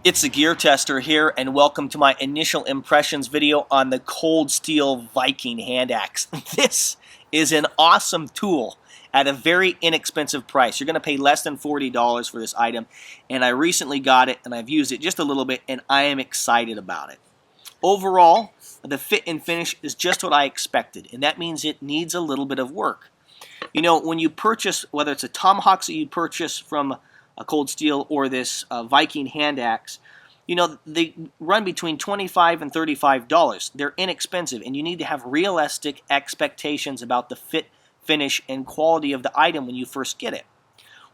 It's the Gear Tester here, and welcome to my initial impressions video on the Cold Steel Viking hand axe. This is an awesome tool at a very inexpensive price. You're going to pay less than $40 for this item, and I recently got it, and I've used it just a little bit, and I am excited about it. Overall, the fit and finish is just what I expected, and that means it needs a little bit of work. You know, when you purchase, whether it's a tomahawk that you purchase from a Cold Steel or this Viking hand axe, you know, they run between $25 and $35. They're inexpensive, and you need to have realistic expectations about the fit, finish, and quality of the item when you first get it.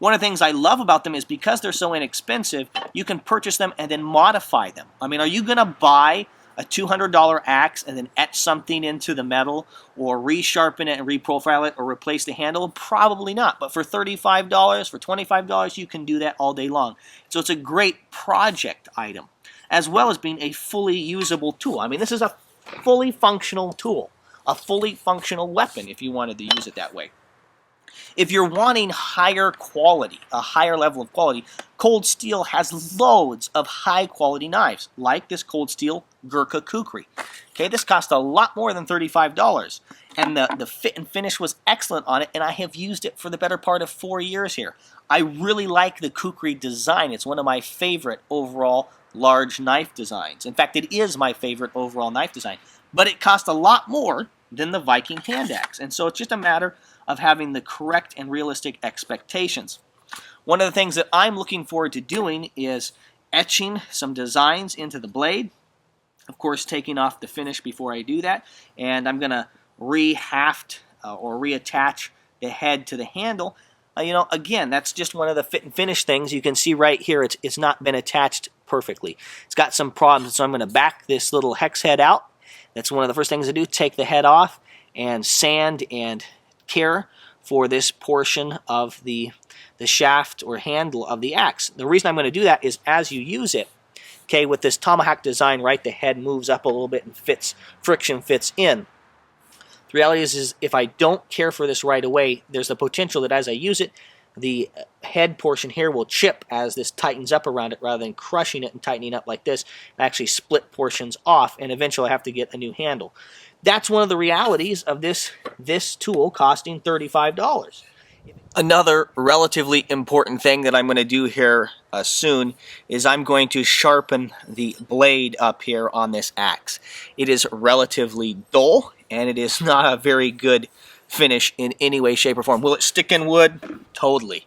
One of the things I love about them is because they're so inexpensive, you can purchase them and then modify them. I mean, are you going to buy a $200 axe and then etch something into the metal or resharpen it and reprofile it or replace the handle? Probably not. But for $35, for $25, you can do that all day long. So it's a great project item, as well as being a fully usable tool. I mean, this is a fully functional tool, a fully functional weapon if you wanted to use it that way. If you're wanting higher quality, a higher level of quality, Cold Steel has loads of high quality knives, like this Cold Steel Gurkha Kukri. Okay, this cost a lot more than $35, and the fit and finish was excellent on it, and I have used it for the better part of 4 years here. I really like the Kukri design. It's one of my favorite overall large knife designs. In fact, it is my favorite overall knife design, but it cost a lot more than the Viking hand axe, and so it's just a matter of having the correct and realistic expectations. One of the things that I'm looking forward to doing is etching some designs into the blade. Of course, taking off the finish before I do that, and I'm going to rehaft or reattach the head to the handle. You know, again, that's just one of the fit and finish things. You can see right here it's not been attached perfectly. It's got some problems, so I'm going to back this little hex head out. That's one of the first things I do, take the head off and sand and care for this portion of the shaft or handle of the axe. The reason I'm going to do that is as you use it, okay, with this tomahawk design, right, the head moves up a little bit and friction fits in. The reality is if I don't care for this right away, there's the potential that as I use it, the head portion here will chip as this tightens up around it rather than crushing it and tightening up like this. I actually split portions off, and eventually I have to get a new handle. That's one of the realities of this tool costing $35. Another relatively important thing that I'm going to do here soon is I'm going to sharpen the blade up here on this axe. It is relatively dull, and it is not a very good finish in any way, shape, or form. Will it stick in wood? Totally.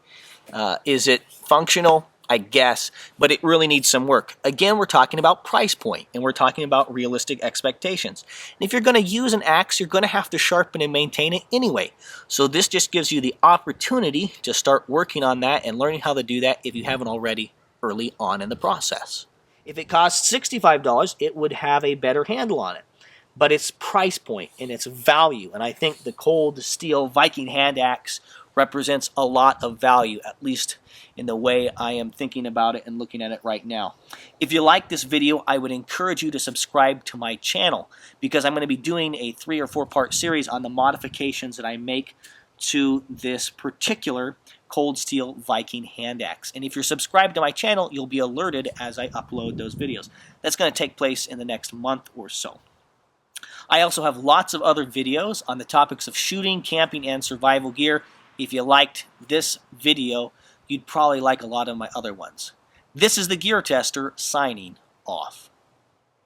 Is it functional? I guess, but it really needs some work. Again, we're talking about price point, and we're talking about realistic expectations. And if you're going to use an axe, you're going to have to sharpen and maintain it anyway. So this just gives you the opportunity to start working on that and learning how to do that if you haven't already early on in the process. If it costs $65, it would have a better handle on it. But its price point and its value, and I think the Cold Steel Viking hand axe represents a lot of value, at least in the way I am thinking about it and looking at it right now. If you like this video, I would encourage you to subscribe to my channel, because I'm going to be doing a 3 or 4 part series on the modifications that I make to this particular Cold Steel Viking hand axe. And if you're subscribed to my channel, you'll be alerted as I upload those videos. That's going to take place in the next month or so. I also have lots of other videos on the topics of shooting, camping, and survival gear. If you liked this video, you'd probably like a lot of my other ones. This is the Gear Tester signing off.